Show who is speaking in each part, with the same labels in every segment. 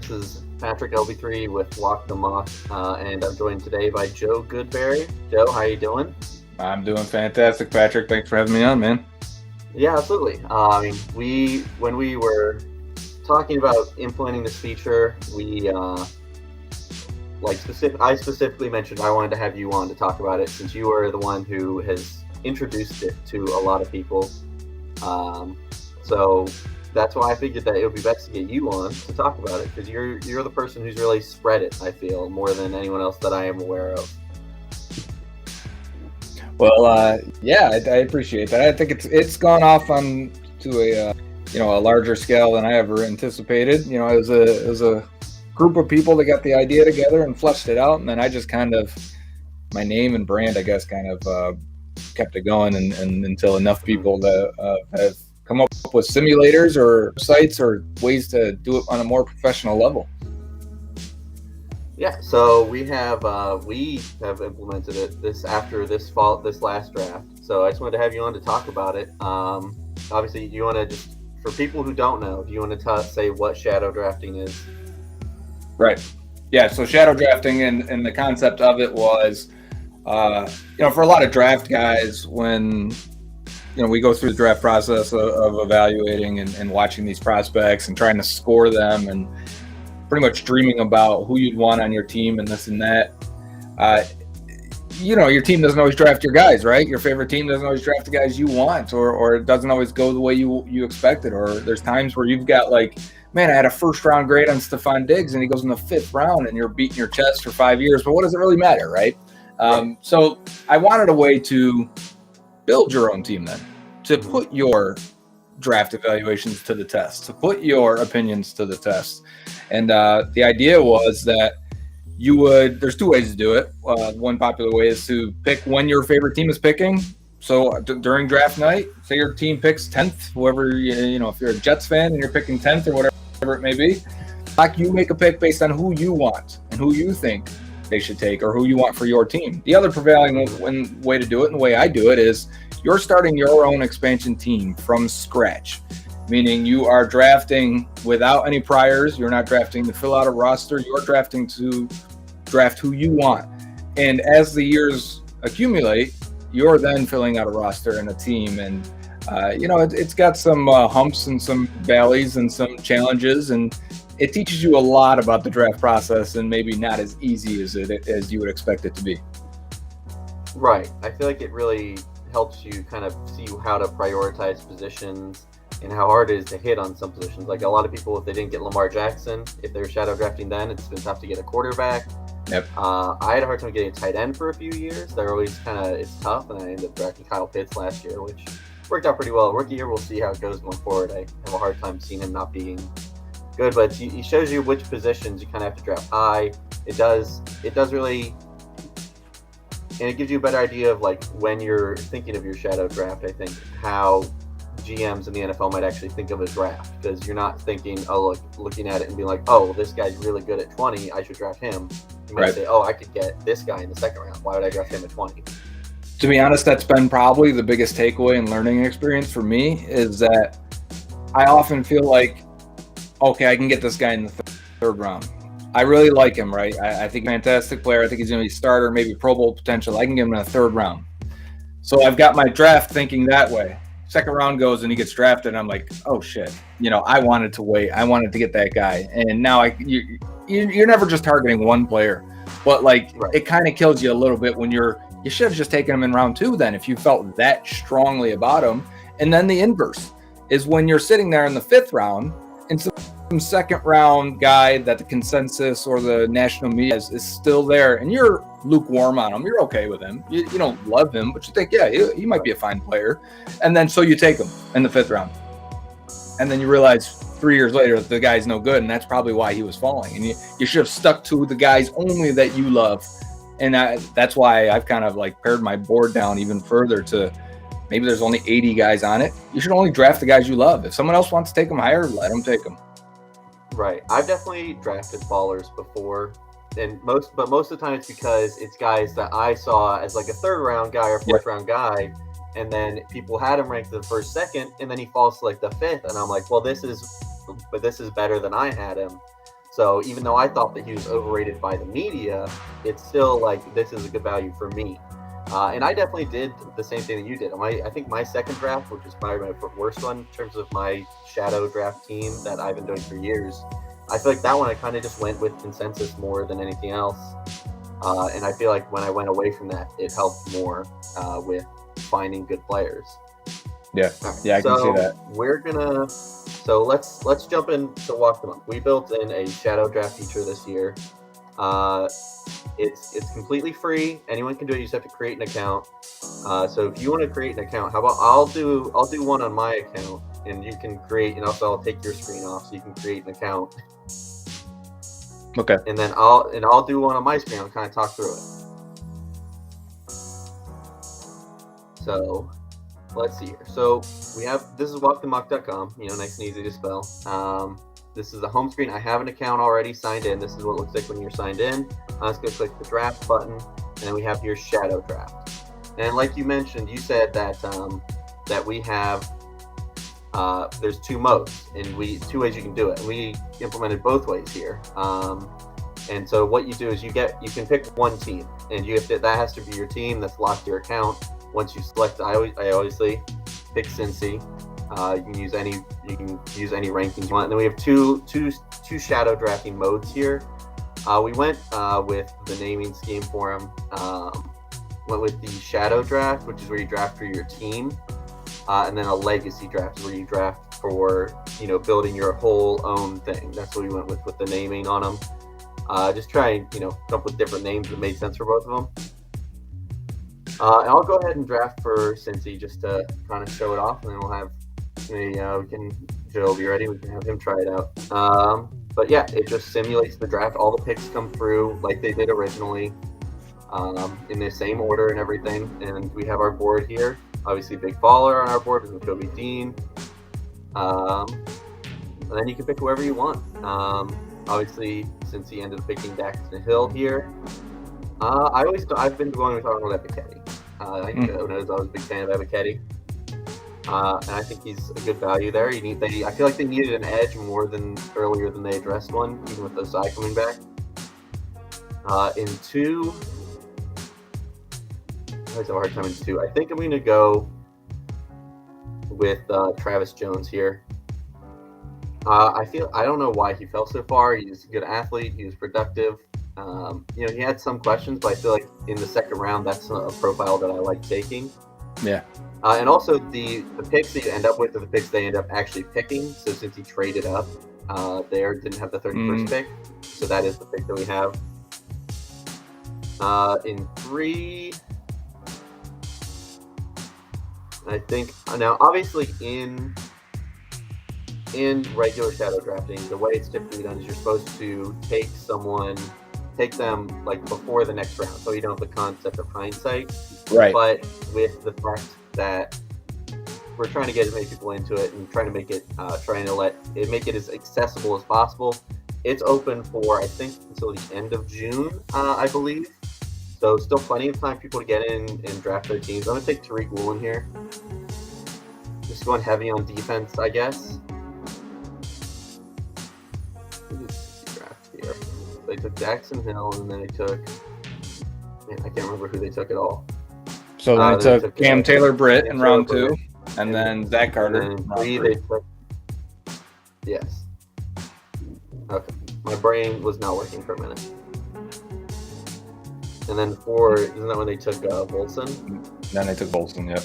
Speaker 1: This is Patrick LB3 with Walk the Mock, and I'm joined today by Joe Goodberry. Joe, how you doing?
Speaker 2: I'm doing fantastic, Patrick. Thanks for having me on, man.
Speaker 1: Yeah, absolutely. When we were talking about implementing this feature, I specifically mentioned I wanted to have you on to talk about it since you are the one who has introduced it to a lot of people. So that's why I figured that it would be best to get you on to talk about it because you're the person who's really spread it. I feel more than anyone else that I am aware of.
Speaker 2: Well, yeah, I appreciate that. I think it's gone off on to a larger scale than I ever anticipated. You know, it was a group of people that got the idea together and fleshed it out, and then I just kind of my name and brand, I guess, kind of kept it going, and until enough people that have come up with simulators or sites or ways to do it on a more professional level.
Speaker 1: Yeah, so we have implemented it this last draft. So I just wanted to have you on to talk about it. Obviously, you want to just for people who don't know, do you want to say what shadow drafting is?
Speaker 2: Right. Yeah. So shadow drafting and the concept of it was, for a lot of draft guys, when we go through the draft process of evaluating and watching these prospects and trying to score them and pretty much dreaming about who you'd want on your team and this and that. Your team doesn't always draft your guys, right? Your favorite team doesn't always draft the guys you want, or it doesn't always go the way you expected. Or there's times where you've got like, man, I had a first round grade on Stephon Diggs and he goes in the 5th round and you're beating your chest for 5 years, but what does it really matter, right? So I wanted a way to build your own team then, to put your draft evaluations to the test, to put your opinions to the test. And the idea was that there's 2 ways to do it. One popular way is to pick when your favorite team is picking. So during draft night, say your team picks 10th, whoever, if you're a Jets fan and you're picking 10th or whatever it may be, like you make a pick based on who you want and who you think they should take or who you want for your team. The other prevailing way to do it, and the way I do it, is you're starting your own expansion team from scratch, meaning you are drafting without any priors. You're not drafting to fill out a roster. You're drafting to draft who you want. And as the years accumulate, you're then filling out a roster and a team. And, it's got some humps and some valleys and some challenges. And it teaches you a lot about the draft process and maybe not as easy as you would expect it to be.
Speaker 1: Right. I feel like it really helps you kind of see how to prioritize positions and how hard it is to hit on some positions. Like a lot of people, if they didn't get Lamar Jackson, if they're shadow drafting then, it's been tough to get a quarterback.
Speaker 2: Yep.
Speaker 1: I had a hard time getting a tight end for a few years. They're always it's tough, and I ended up drafting Kyle Pitts last year, which worked out pretty well. Rookie year, we'll see how it goes going forward. I have a hard time seeing him not being good, but he shows you which positions you kind of have to draft high. It does really, and it gives you a better idea of like when you're thinking of your shadow draft. I think how GMs in the NFL might actually think of a draft, because you're not thinking, looking at it and being like, oh, this guy's really good at 20, I should draft him. You might say, oh, I could get this guy in the 2nd round. Why would I draft him at 20?
Speaker 2: To be honest, that's been probably the biggest takeaway and learning experience for me, is that I often feel like, okay, I can get this guy in the 3rd round. I really like him, right? I think he's a fantastic player. I think he's going to be a starter, maybe Pro Bowl potential. I can get him in the 3rd round. So I've got my draft thinking that way. 2nd round goes and he gets drafted, and I'm like, oh shit, I wanted to wait. I wanted to get that guy. And now you're never just targeting one player, but It kind of kills you a little bit when you should have just taken him in round 2 then, if you felt that strongly about him. And then the inverse is when you're sitting there in the 5th round and some 2nd round guy that the consensus or the national media is still there, and you're lukewarm on him. You're okay with him. You don't love him, but you think, yeah, he might be a fine player. And then so you take him in the 5th round. And then you realize 3 years later that the guy's no good, and that's probably why he was falling. And you should have stuck to the guys only that you love. And that's why I've kind of pared my board down even further to maybe there's only 80 guys on it. You should only draft the guys you love. If someone else wants to take them higher, let them take them.
Speaker 1: Right. I've definitely drafted ballers before, and most of the time it's because it's guys that I saw as like a 3rd round guy or 4th round guy, and then people had him ranked in the 1st, 2nd, and then he falls to like the 5th, and I'm like, well, this is better than I had him. So even though I thought that he was overrated by the media, it's still like this is a good value for me. And I definitely did the same thing that you did. I think my second draft, which is probably my worst one in terms of my shadow draft team that I've been doing for years, I feel like that one I kind of just went with consensus more than anything else. And I feel like when I went away from that, it helped more with finding good players.
Speaker 2: Yeah, yeah, I can see that.
Speaker 1: So let's jump in to walk them up. We built in a shadow draft feature this year. It's completely free. Anyone can do it. You just have to create an account. So if you want to create an account, how about I'll do one on my account, and you can create, and also I'll take your screen off so you can create an account.
Speaker 2: Okay.
Speaker 1: And then I'll do one on my screen. I'll kind of talk through it. So let's see here. So this is walkthemuck.com. Nice and easy to spell. This is the home screen. I have an account already signed in. This is what it looks like when you're signed in. Let's go click the draft button, and then we have your shadow draft. And like you mentioned, you said that that we have there's two modes, and two ways you can do it. And we implemented both ways here. And so what you do is you can pick one team, and that has to be your team that's locked your account. Once you select, I obviously pick Cincy. You can use any rankings you want. And then we have two shadow drafting modes here. We went with the naming scheme for them. Went with the shadow draft, which is where you draft for your team, and then a legacy draft where you draft for building your whole own thing. That's what we went with the naming on them. Just try and come up with different names that made sense for both of them. And I'll go ahead and draft for Cincy just to kind of show it off, and then we'll have Joe will be ready. We can have him try it out. But yeah, it just simulates the draft. All the picks come through like they did originally, in the same order and everything. And we have our board here. Obviously, Big Baller on our board with Kobe Dean. And then you can pick whoever you want. Obviously, since he ended up picking Daxton Hill here, I've been going with Arnold Ebiketie. I think Joe knows I was a big fan of Ebiketie. And I think he's a good value there. I feel like they needed an edge more than earlier than they addressed one, even with Osai coming back. In two, I always have a hard time in two. I think I'm going to go with Travis Jones here. I don't know why he fell so far. He's a good athlete. He was productive. He had some questions, but I feel like in the second round, that's a profile that I like taking.
Speaker 2: Yeah.
Speaker 1: And also the picks that you end up with are the picks they end up actually picking. So since he traded up, didn't have the 31st pick. So that is the pick that we have. In three, I think now obviously in regular shadow drafting, the way it's typically done is you're supposed to take them like before the next round, so you don't have the concept of hindsight.
Speaker 2: Right.
Speaker 1: But with the fact that we're trying to get as many people into it and trying to make it, make it as accessible as possible, it's open for I think until the end of June, I believe. So still plenty of time for people to get in and draft their teams. I'm gonna take Tariq Woolen here. Just going heavy on defense, I guess. Here. They took Jackson Hill, and then they took. I can't remember who they took at all.
Speaker 2: So then they took Cam Taylor-Britt in round 2, and then Zach Carter.
Speaker 1: And then 3, they took. Yes. Okay. My brain was not working for a minute. And then 4, isn't that when they took Volson?
Speaker 2: Then they took Volson, yep.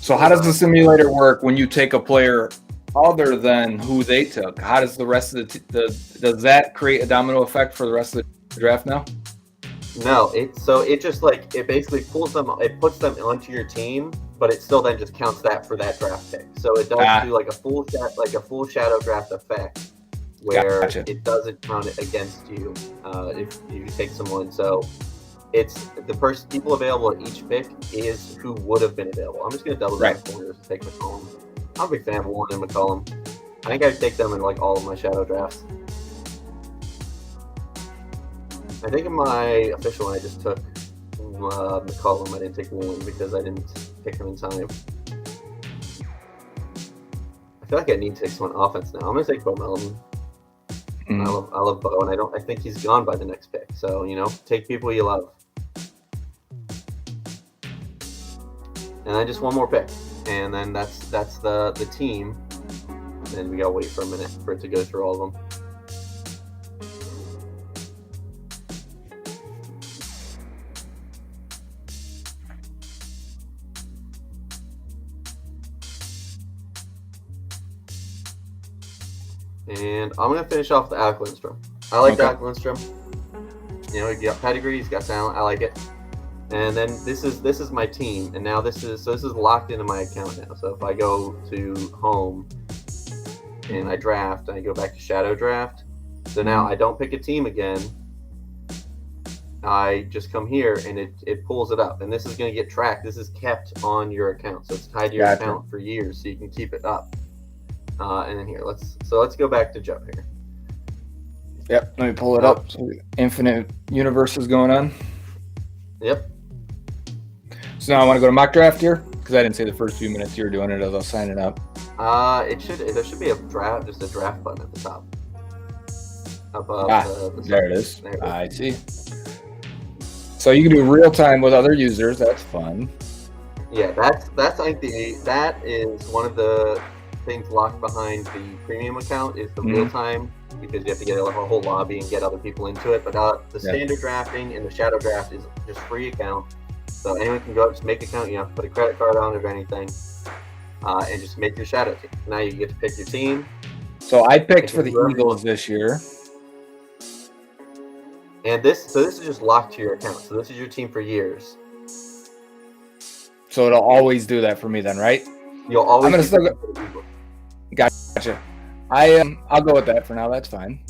Speaker 2: So how does the simulator work when you take a player other than who they took? How does the rest of does that create a domino effect for the rest of the draft now?
Speaker 1: No, it basically puts them onto your team, but it still then just counts that for that draft pick. So it does do like a full shadow draft effect where it doesn't count it against you if you take someone. So it's the people available at each pick is who would have been available. I'm just going to double down corners and take McCollum. I'm a big fan of Warren and McCollum. I think I'd take them in like all of my shadow drafts. I think in my official one I just took McCollum. I didn't take Warren because I didn't pick him in time. feel like I need to take someone offense now. I'm gonna take Bo Melton.
Speaker 2: Mm.
Speaker 1: I love Bo, and I think he's gone by the next pick. So take people you love. And then just one more pick, and then that's the team. And we gotta wait for a minute for it to go through all of them. And I'm gonna finish off with Alec Lindstrom. I like Alec Lindstrom. He got pedigree, he's got talent. I like it. And then this is my team, and now this is locked into my account now. So if I go to home and I draft, and I go back to shadow draft, so now I don't pick a team again. I just come here and it pulls it up, and this is going to get tracked. This is kept on your account, so it's tied to your account for years, so you can keep it up. And then here, let's go back to Joe here.
Speaker 2: Yep, let me pull it up. So infinite universe is going on.
Speaker 1: Yep.
Speaker 2: So now I want to go to mock draft here because I didn't say the first few minutes you were doing it as I was signing up.
Speaker 1: There should be a draft button at the top. Above the
Speaker 2: there it is. I see. So you can do real time with other users. That's fun.
Speaker 1: Yeah, that's I think that is one of the things locked behind the premium account is the real time, because you have to get a whole lobby and get other people into it. But the standard drafting and the shadow draft is just free account. So anyone can go up, just make an account. You don't have to put a credit card on it or anything, and just make your shadow team. Now you get to pick your team.
Speaker 2: So I picked for the Eagles this year.
Speaker 1: And this is just locked to your account. So this is your team for years.
Speaker 2: So it'll always do that for me then, right?
Speaker 1: You'll always.
Speaker 2: I'm gonna still go. Gotcha. I'll go with that for now. That's fine.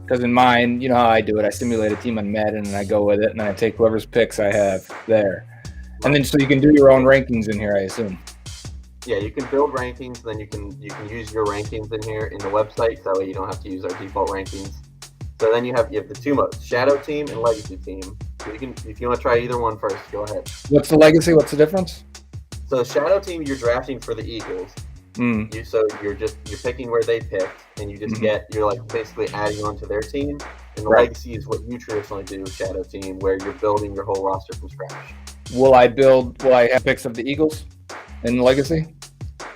Speaker 2: Because in mine, you know how I do it. I simulate a team on Madden and I go with it, and then I take whoever's picks I have there. And then so you can do your own rankings in here, I assume.
Speaker 1: Yeah, you can build rankings, then you can use your rankings in here in the website. So that way you don't have to use our default rankings. So then you have the two modes: Shadow Team and Legacy Team. So you can, if you want to try either one first, go ahead.
Speaker 2: What's the Legacy? What's the difference?
Speaker 1: So Shadow Team, you're drafting for the Eagles. So you're picking where they picked, and you just you're like basically adding on to their team. And the Legacy is what you traditionally do with Shadow Team, where you're building your whole roster from scratch. Will I
Speaker 2: have picks of the Eagles in Legacy?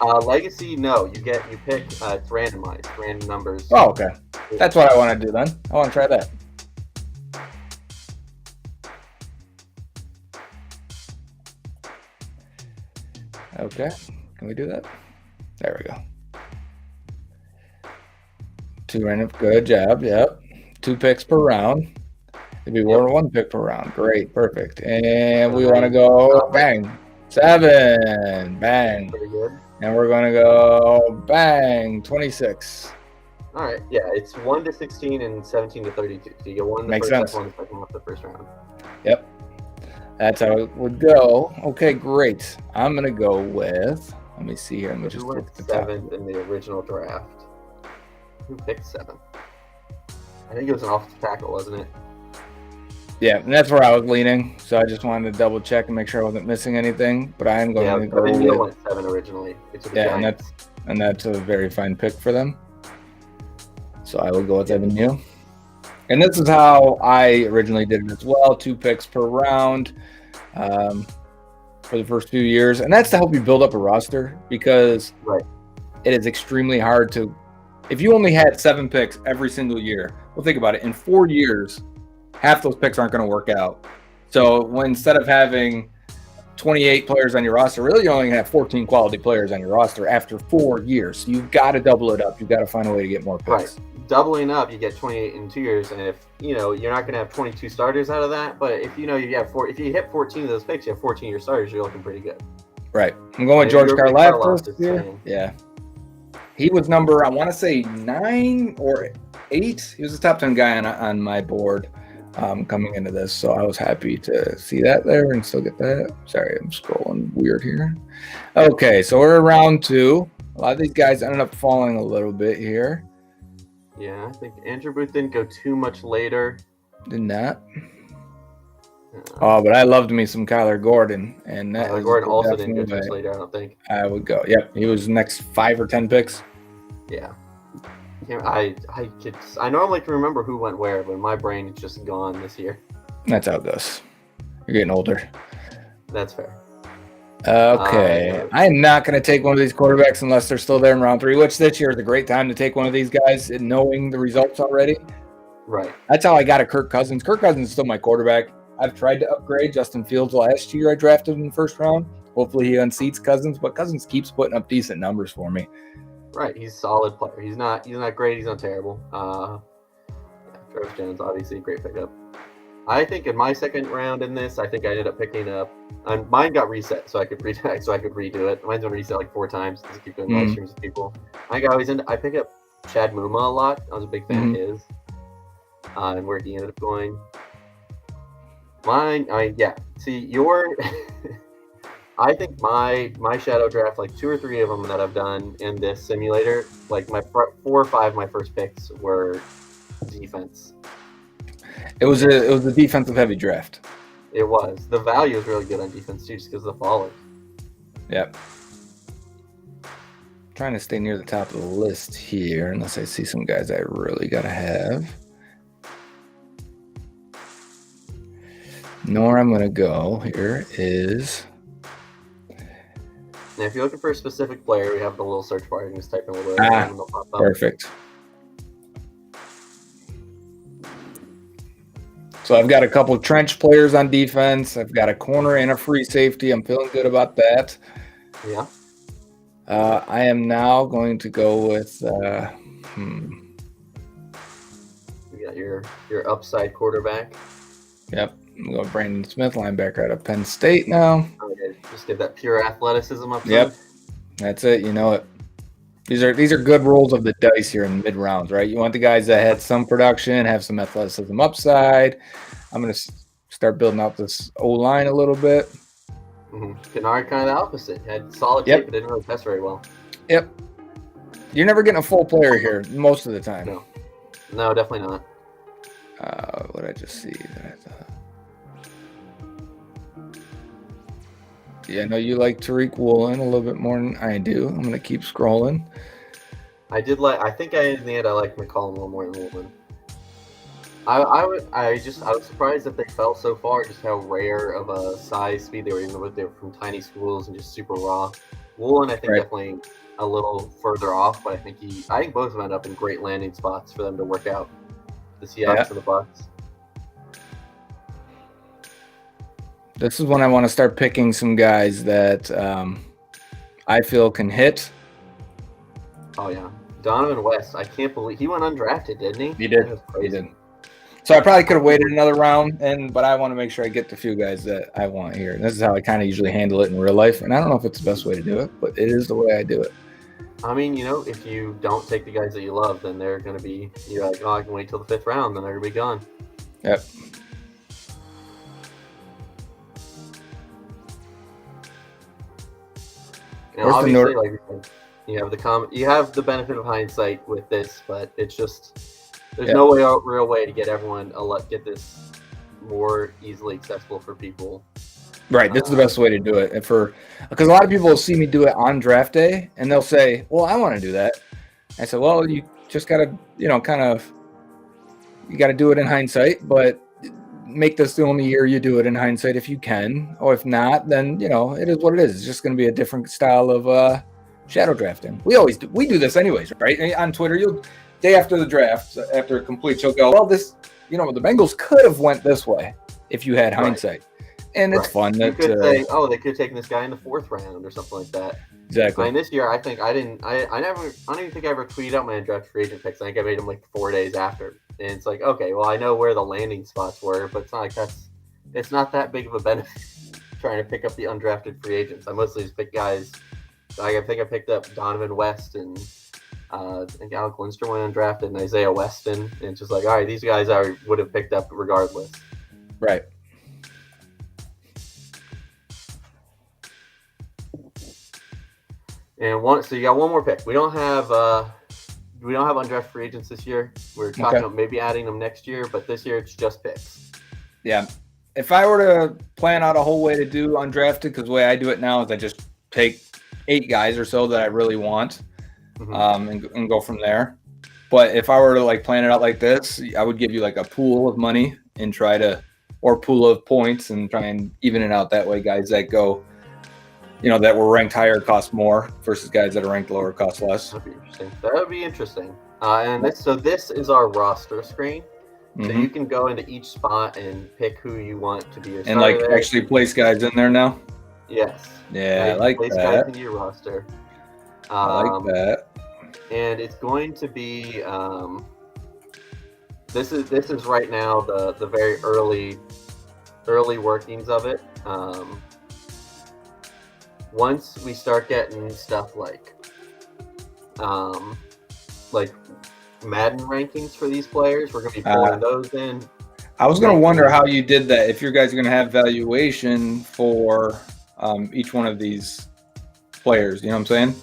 Speaker 1: Legacy, no. You pick. It's randomized, random numbers.
Speaker 2: Oh, okay. That's what I want to do then. I want to try that. Okay, can we do that? There we go. 2 random, good job. Yep, 2 picks per round. It'd be one pick per round. Great, perfect. And we want to go bang 7, bang.
Speaker 1: Pretty good.
Speaker 2: And we're gonna go bang 26.
Speaker 1: All right, yeah, it's 1 to 16 and 17 to 32. So you get one.
Speaker 2: Makes sense.
Speaker 1: One off the first round.
Speaker 2: Yep, that's how it would go. Okay, great. I'm gonna go with. Let me see here. Let me just look at the
Speaker 1: 7th in the original draft. Who picked 7th? I think it was an offensive tackle, wasn't it?
Speaker 2: Yeah, and that's where I was leaning. So I just wanted to double check and make sure I wasn't missing anything. But I am going to go with
Speaker 1: 7 originally.
Speaker 2: And that's a very fine pick for them. So I will go with Evan Neal. And this is how I originally did it as well. 2 picks per round for the first few years. And that's to help you build up a roster, because it is extremely hard to, if you only had 7 picks every single year, well, think about it. In 4 years, half those picks aren't going to work out. So instead of having 28 players on your roster, really you only have 14 quality players on your roster after 4 years. So you've got to double it up. You've got to find a way to get more picks.
Speaker 1: Right. Doubling up, you get 28 in 2 years, and if you're not going to have 22 starters out of that, but if you hit 14 of those picks, you have 14 of your starters, you're looking pretty good.
Speaker 2: Right. I'm going with George Karlaftis this year. Yeah. He was number, I want to say 9 or 8. He was a top 10 guy on my board coming into this, so I was happy to see that there and still get that. Sorry, I'm scrolling weird here. Okay, so we're in round 2. A lot of these guys ended up falling a little bit here.
Speaker 1: Yeah, I think Andrew Booth didn't go too much later.
Speaker 2: Did not. Oh, but I loved me some Kyler Gordon, and that is
Speaker 1: Gordon also didn't go
Speaker 2: definitely
Speaker 1: too later, I don't think.
Speaker 2: I would go. Yep, he was next 5 or 10 picks.
Speaker 1: Yeah. I normally can remember who went where, but my brain is just gone this year.
Speaker 2: That's how it goes. You're getting older.
Speaker 1: That's fair.
Speaker 2: Okay. I'm not going to take one of these quarterbacks unless they're still there in round 3, which this year is a great time to take one of these guys and knowing the results already.
Speaker 1: Right.
Speaker 2: That's how I got a Kirk Cousins. Kirk Cousins is still my quarterback. I've tried to upgrade Justin Fields last year. I drafted in the first round. Hopefully he unseats Cousins, but Cousins keeps putting up decent numbers for me.
Speaker 1: Right. He's a solid player. He's not great. He's not terrible. Travis Jones, obviously a great pickup. I think in my second round in this, I think I ended up picking up. Mine got reset, so I could redo it. Mine's been reset like 4 times because I keep doing live streams with people. I pick up Chad Muma a lot. I was a big fan of his, and where he ended up going. Mine, See, I think my shadow draft, like 2 or 3 of them that I've done in this simulator, like my 4 or 5 of my first picks were defense.
Speaker 2: It was a defensive heavy draft.
Speaker 1: It was. The value is really good on defense too, just because of the fallers.
Speaker 2: Yep. Trying to stay near the top of the list here, unless I see some guys I really gotta have. Where I'm gonna go here is.
Speaker 1: Now, if you're looking for a specific player, we have the little search bar. You can just type in a little bit and they'll pop up.
Speaker 2: Perfect. So I've got a couple of trench players on defense. I've got a corner and a free safety. I'm feeling good about that.
Speaker 1: Yeah.
Speaker 2: I am now going to go with.
Speaker 1: You got your upside quarterback.
Speaker 2: Yep. I'm going to Brandon Smith, linebacker out of Penn State now.
Speaker 1: Okay, just get that pure athleticism upside.
Speaker 2: Yep. That's it. You know it. These are good rolls of the dice here in mid rounds, right? You want the guys that had some production, have some athleticism upside. I'm going to start building out this O-line a little bit.
Speaker 1: Kennard kind of the opposite. Had solid tape, but didn't really test very well.
Speaker 2: Yep. You're never getting a full player here most of the time.
Speaker 1: No, definitely not.
Speaker 2: What did I just see that I thought? Yeah, I know you like Tariq Woolen a little bit more than I do. I'm going to keep scrolling.
Speaker 1: I think in the end I like McCollum a little more than Woolen. I was surprised that they fell so far, just how rare of a size speed they were, even though they were from tiny schools and just super raw. Woolen, I think, definitely a little further off, but I think both of them end up in great landing spots for them to work out. The Seahawks and the Bucs.
Speaker 2: This is when I want to start picking some guys that I feel can hit.
Speaker 1: Oh, yeah. Donovan West, I can't believe he went undrafted, didn't he?
Speaker 2: He did. He did. So I probably could have waited another round, but I want to make sure I get the few guys that I want here. And this is how I kind of usually handle it in real life. And I don't know if it's the best way to do it, but it is the way I do it.
Speaker 1: I mean, if you don't take the guys that you love, then they're going to be, you're like, I can wait till the 5th round, then they're going to be gone.
Speaker 2: Yep.
Speaker 1: Obviously, like you have the benefit of hindsight with this, but it's just there's no real way to get everyone get this more easily accessible for people.
Speaker 2: Right, this is the best way to do it, because a lot of people will see me do it on draft day, and they'll say, "Well, I want to do that." I said, "Well, you just gotta, you gotta do it in hindsight, but." Make this the only year you do it in hindsight if you can, or if not, then it is what it is. It's just going to be a different style of shadow drafting. We do this anyways, right? On Twitter, day after the draft, after it completes, you'll go, well, this, the Bengals could have went this way if you had hindsight, and it's fun.
Speaker 1: You could say, they could have taken this guy in the 4th round or something like that.
Speaker 2: Exactly.
Speaker 1: I mean, this year, I think I don't even think I ever tweeted out my undrafted free agent picks. I think I made them like 4 days after. And it's like, okay, well, I know where the landing spots were, but it's not like it's not that big of a benefit trying to pick up the undrafted free agents. I mostly just pick guys. I think I picked up Donovan West and I think Alec Lindstrom went undrafted and Isaiah Weston. And it's just like, all right, these guys I would have picked up regardless.
Speaker 2: Right.
Speaker 1: And so you got one more pick. We don't have undrafted free agents this year. We're talking about maybe adding them next year, but this year it's just picks.
Speaker 2: Yeah. if I were to plan out a whole way to do undrafted, because the way I do it now is I just take 8 guys or so that I really want, and go from there. But if I were to like plan it out like this, I would give you like a pool of money and or pool of points and try and even it out that way. Guys that go, that were ranked higher cost more versus guys that are ranked lower cost less.
Speaker 1: That'd be interesting. That would be interesting. And this is our roster screen. So you can go into each spot and pick who you want to be your
Speaker 2: and like actually place guys in there now.
Speaker 1: Yes.
Speaker 2: Yeah, I like
Speaker 1: place
Speaker 2: that.
Speaker 1: Guys into your roster.
Speaker 2: I like that.
Speaker 1: And it's going to be this is right now the very early workings of it. Once we start getting stuff like Madden rankings for these players, we're going to be pulling those in.
Speaker 2: I was going to wonder how you did that, if you guys are going to have valuation for each one of these players. You know what I'm saying?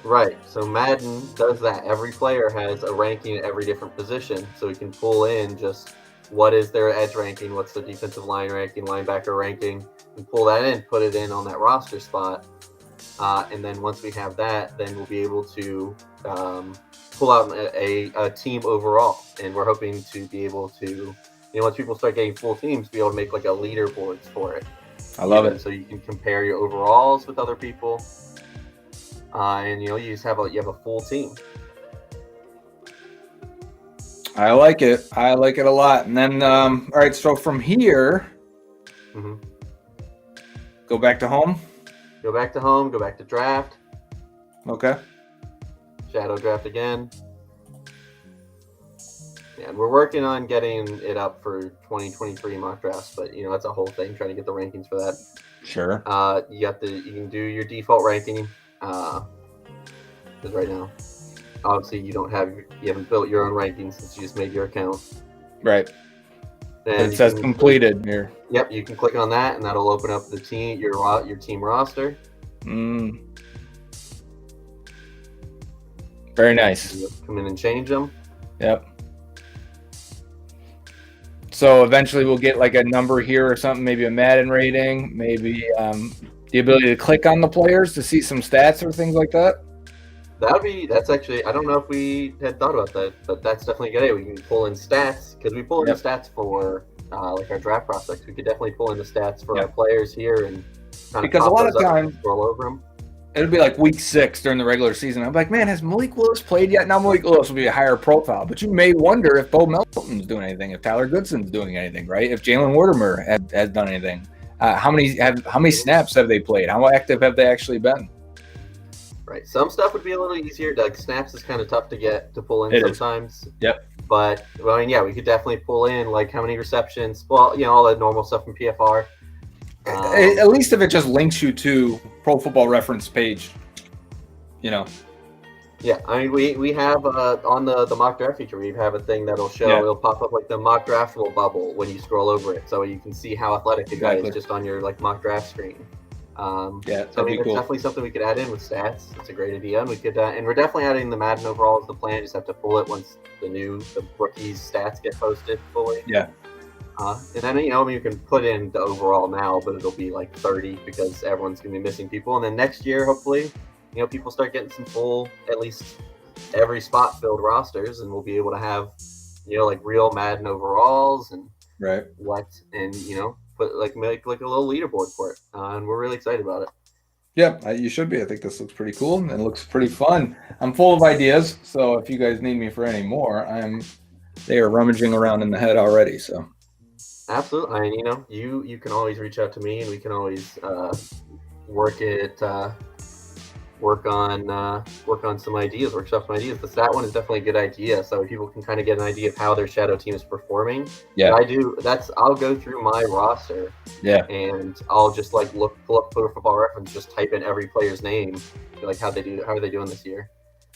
Speaker 1: Right. So Madden does that. Every player has a ranking at every different position, so we can pull in just what is their edge ranking, what's the defensive line ranking, linebacker ranking, and pull that in, put it in on that roster spot. And then once we have that, then we'll be able to pull out a team overall. And we're hoping to be able to, once people start getting full teams, be able to make like a leaderboards for it.
Speaker 2: I love it.
Speaker 1: So you can compare your overalls with other people. And you just have a full team.
Speaker 2: I like it. I like it a lot. And then, all right. So from here, go back to home.
Speaker 1: Go back to home. Go back to draft.
Speaker 2: Okay.
Speaker 1: Shadow draft again. Yeah, and we're working on getting it up for 2023 mock drafts, but that's a whole thing, trying to get the rankings for that.
Speaker 2: Sure.
Speaker 1: You can do your default ranking. Because right now, obviously, you haven't built your own rankings since you just made your account.
Speaker 2: Right.
Speaker 1: And
Speaker 2: it says completed here.
Speaker 1: Yep, you can click on that, and that'll open up the team, your team roster.
Speaker 2: Very nice.
Speaker 1: Come in and change them.
Speaker 2: Yep. So eventually we'll get like a number here or something, maybe a Madden rating, maybe the ability to click on the players to see some stats or things like that.
Speaker 1: That's actually, I don't know if we had thought about that, but that's definitely a good idea. We can pull in stats, because we pull in the stats for like our draft prospects. We could definitely pull in the stats for our players here and kind
Speaker 2: because
Speaker 1: of
Speaker 2: a lot of times
Speaker 1: scroll over them.
Speaker 2: It'll be like week 6 during the regular season. I'm like, man, has Malik Willis played yet? Now Malik Willis will be a higher profile, but you may wonder if Bo Melton's doing anything, if Tyler Goodson's doing anything, right? If Jalen Werdemer has done anything. How many snaps have they played? How active have they actually been?
Speaker 1: Right. Some stuff would be a little easier. Like snaps is kind of tough to pull in sometimes.
Speaker 2: Yep.
Speaker 1: But we could definitely pull in like how many receptions. Well, all that normal stuff from PFR.
Speaker 2: At least if it just links you to Pro Football Reference page, Yeah,
Speaker 1: I mean we have on the mock draft feature, we have a thing that'll show. It'll pop up like the mock draftable bubble when you scroll over it, so you can see how athletic the guy is just on your like mock draft screen. So it's definitely something we could add in with stats. It's a great idea, and we could and we're definitely adding the Madden overall as the plan. Just have to pull it once the rookies stats get posted fully.
Speaker 2: Yeah.
Speaker 1: And then you can put in the overall now, but it'll be like 30 because everyone's gonna be missing people. And then next year, hopefully, people start getting some full, at least every spot filled rosters, and we'll be able to have, like real Madden overalls and put make like a little leaderboard for it. And we're really excited about it.
Speaker 2: Yep, you should be. I think this looks pretty cool and it looks pretty fun. I'm full of ideas, so if you guys need me for any more, they are rummaging around in the head already. So.
Speaker 1: Absolutely. I mean, you can always reach out to me, and we can always work on some ideas, workshop some ideas. The stat one is definitely a good idea, so people can kind of get an idea of how their shadow team is performing.
Speaker 2: Yeah,
Speaker 1: I'll go through my roster.
Speaker 2: Yeah,
Speaker 1: and I'll just like pull up Pro Football Reference, just type in every player's name, like how are they doing this year.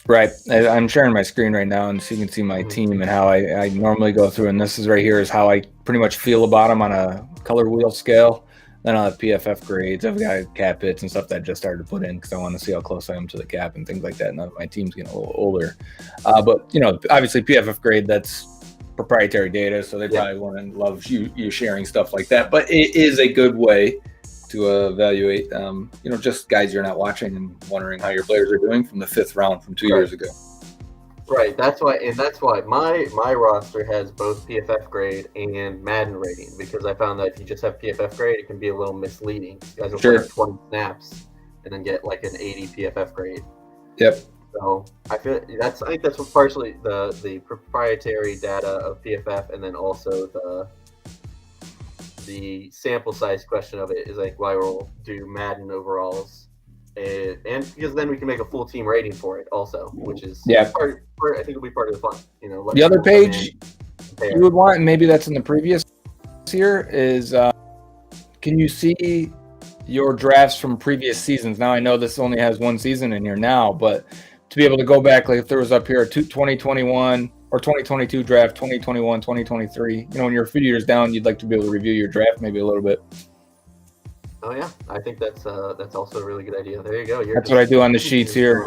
Speaker 2: Right. I'm sharing my screen right now, and so you can see my team and how I normally go through. And this is right here is how I pretty much feel about them on a color wheel scale. Then I'll have PFF grades. I've got cap hits and stuff that I just started to put in because I want to see how close I am to the cap and things like that. Now that my team's getting a little older. But, obviously PFF grade, that's proprietary data, so they probably wouldn't love you sharing stuff like that. But it is a good way to evaluate, just guys you're not watching and wondering how your players are doing from the 5th round from 2 years ago.
Speaker 1: Right. That's why my roster has both PFF grade and Madden rating, because I found that if you just have PFF grade, it can be a little misleading. You guys will play 20 snaps and then get like an 80 PFF grade.
Speaker 2: Yep.
Speaker 1: So I think that's what partially the proprietary data of PFF, and then also the sample size question of it is like why we'll do Madden overalls. And because then we can make a full team rating for it also, which is I think it'll be part of the fun.
Speaker 2: The other page you would want, and maybe that's in the previous year, is can you see your drafts from previous seasons? Now I know this only has one season in here now, but to be able to go back, like if there was up here a 2021 or 2022 draft, 2021, 2023, when you're a few years down, you'd like to be able to review your draft maybe a little bit.
Speaker 1: Oh yeah, I think that's also a really good idea. There you go.
Speaker 2: That's what I do on the sheets here.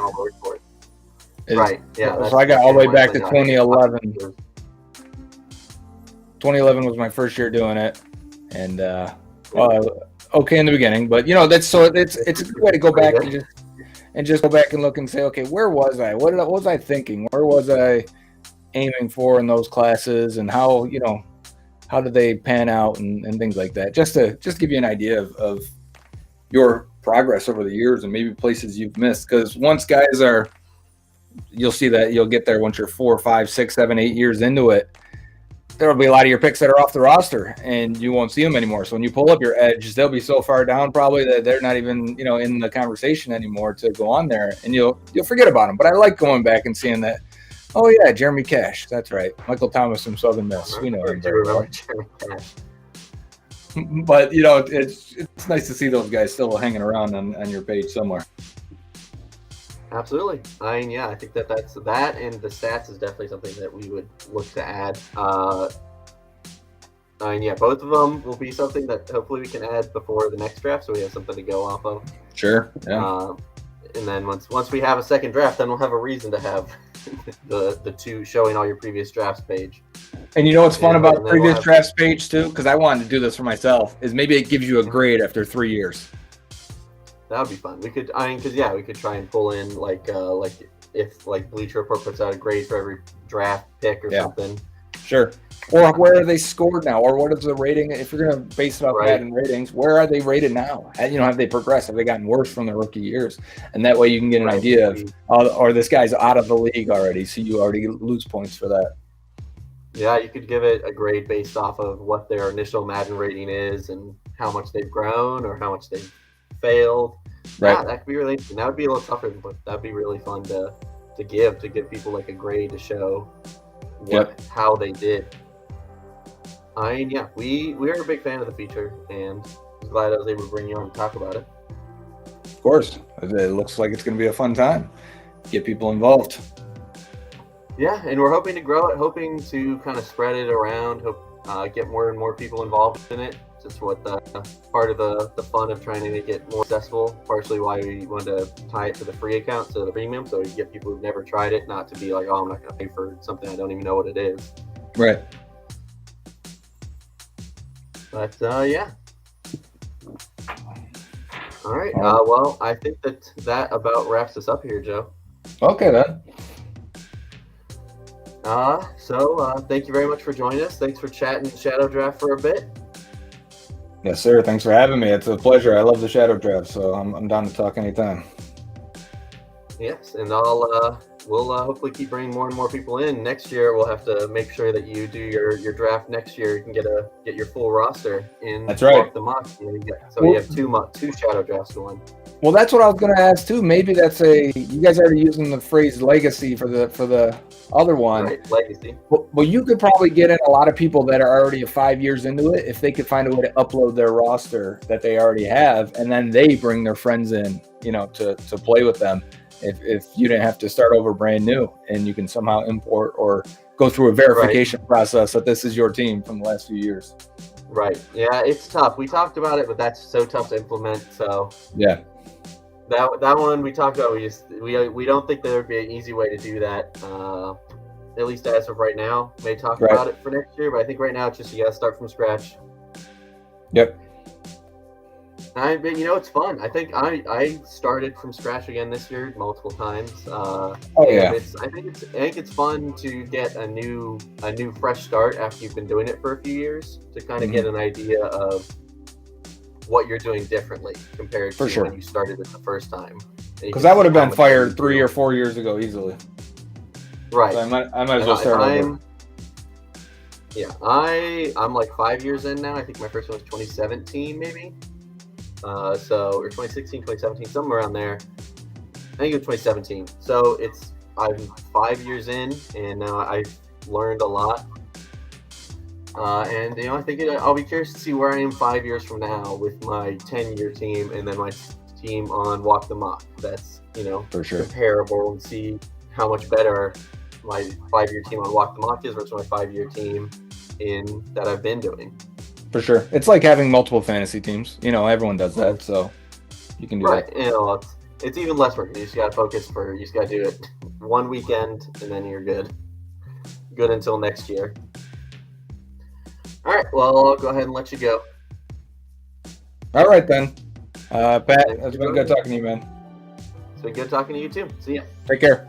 Speaker 1: Right. Yeah.
Speaker 2: So I got all the way back to 2011. 2011 was my first year doing it, and okay in the beginning, but it's a good way to go back and just go back and look and say, okay, where was I? What was I thinking? Where was I aiming for in those classes, and how did they pan out and things like that? Just to give you an idea of your progress over the years and maybe places you've missed. Because once guys you'll see that you'll get there once you're 4, 5, 6, 7, 8 years into it. There'll be a lot of your picks that are off the roster and you won't see them anymore. So when you pull up your edge, they'll be so far down probably that they're not even, in the conversation anymore to go on there, and you'll forget about them. But I like going back and seeing that. Oh yeah, Jeremy Cash. That's right. Michael Thomas from Southern Miss. We know him very well. But it's nice to see those guys still hanging around on your page somewhere.
Speaker 1: Absolutely. I think that's that, and the stats is definitely something that we would look to add. Both of them will be something that hopefully we can add before the next draft, so we have something to go off of.
Speaker 2: Sure. Yeah.
Speaker 1: And then once we have a second draft, then we'll have a reason to have the two showing all your previous drafts page.
Speaker 2: And what's fun about previous drafts page too, because I wanted to do this for myself, is maybe it gives you a grade after 3 years.
Speaker 1: That would be fun. We could, we could try and pull in like if Bleacher Report puts out a grade for every draft pick or something.
Speaker 2: Sure. Or where are they scored now? Or what is the rating? If you're going to base it off Madden ratings, where are they rated now? Have they progressed? Have they gotten worse from their rookie years? And that way you can get an idea of, or this guy's out of the league already, so you already lose points for that.
Speaker 1: Yeah, you could give it a grade based off of what their initial Madden rating is and how much they've grown or how much they've failed.
Speaker 2: Right.
Speaker 1: Yeah, that could be really interesting. That would be a little tougher, but that'd be really fun to give people like a grade to show how they did. We're a big fan of the feature, and I'm glad I was able to bring you on and talk about it.
Speaker 2: Of course. It looks like it's going to be a fun time. Get people involved.
Speaker 1: Yeah, and we're hoping to grow it, hoping to kind of spread it around, get more and more people involved in it. Just what part of the fun of trying to make it more accessible, partially why we wanted to tie it to the free account, to the premium, so we get people who've never tried it, not to be like, oh, I'm not going to pay for something I don't even know what it is.
Speaker 2: Right.
Speaker 1: But, yeah. All right. Well, I think that about wraps us up here, Joe.
Speaker 2: Okay, then.
Speaker 1: So thank you very much for joining us. Thanks for chatting Shadow Draft for a bit.
Speaker 2: Yes, sir. Thanks for having me. It's a pleasure. I love the Shadow Draft, so I'm down to talk anytime.
Speaker 1: Yes, and we'll hopefully keep bringing more and more people in. Next year, we'll have to make sure that you do your draft next year. You can get your full roster in.
Speaker 2: That's right.
Speaker 1: The mock. You have two Shadow Drafts going.
Speaker 2: Well, that's what I was going to ask too. Maybe you guys are already using the phrase legacy for the other one.
Speaker 1: Right, legacy.
Speaker 2: Well, you could probably get in a lot of people that are already 5 years into it if they could find a way to upload their roster that they already have, and then they bring their friends in, to play with them. If you didn't have to start over brand new, and you can somehow import or go through a verification process that this is your team from the last few years.
Speaker 1: Right. Yeah, it's tough. We talked about it, but that's so tough to implement. So
Speaker 2: yeah.
Speaker 1: That one we talked about. We don't think there would be an easy way to do that. at least as of right now. May talk
Speaker 2: Right.
Speaker 1: about it for next year, but I think right now it's just you got to start from scratch.
Speaker 2: Yep.
Speaker 1: But it's fun. I think I started from scratch again this year multiple times.
Speaker 2: Yeah.
Speaker 1: I think it's fun to get a new fresh start after you've been doing it for a few years to kind of get an idea of what you're doing differently compared to when you started it the first time.
Speaker 2: Because I would have been fired 3 or 4 years ago easily.
Speaker 1: Right.
Speaker 2: So I might as well start over.
Speaker 1: Yeah, I'm like 5 years in now. I think my first one was 2017, maybe. Or 2016, 2017, somewhere around there. I think it was 2017. So I'm 5 years in, and now I've learned a lot. And I think I'll be curious to see where I am 5 years from now with my 10-year team, and then my team on Walk the Mock. That's
Speaker 2: for sure
Speaker 1: comparable, and see how much better my 5-year team on Walk the Mock is versus my 5-year team that I've been doing.
Speaker 2: For sure. It's like having multiple fantasy teams. Everyone does that, so you can do that.
Speaker 1: Right. It's even less work. You just got to focus you just got to do it one weekend, and then you're good. Good until next year. All right. Well, I'll go ahead and let you go.
Speaker 2: All right, then. Pat, it's been good talking to you, man.
Speaker 1: It's been good talking to you, too. See ya.
Speaker 2: Take care.